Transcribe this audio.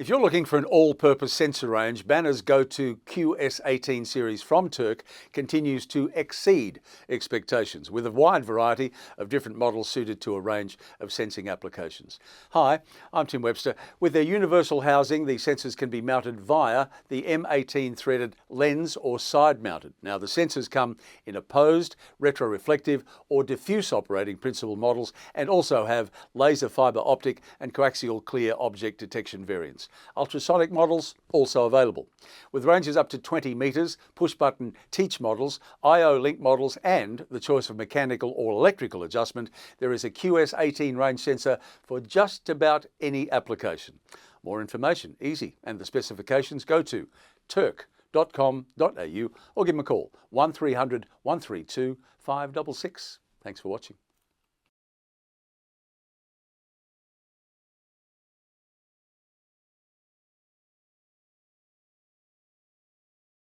If you're looking for an all-purpose sensor range, Banner's go-to QS18 series from Turck continues to exceed expectations with a wide variety of different models suited to a range of sensing applications. Hi, I'm Tim Webster. With their universal housing, the sensors can be mounted via the M18 threaded lens or side mounted. Now the sensors come in opposed, retroreflective or diffuse operating principle models and also have laser fibre optic and coaxial clear object detection variants. Ultrasonic models also available. With ranges up to 20 metres, push-button teach models, I/O link models and the choice of mechanical or electrical adjustment, there is a QS18 range sensor for just about any application. More information, easy, and the specifications, go to turck.com.au or give them a call 1300 132 566. Thanks for watching.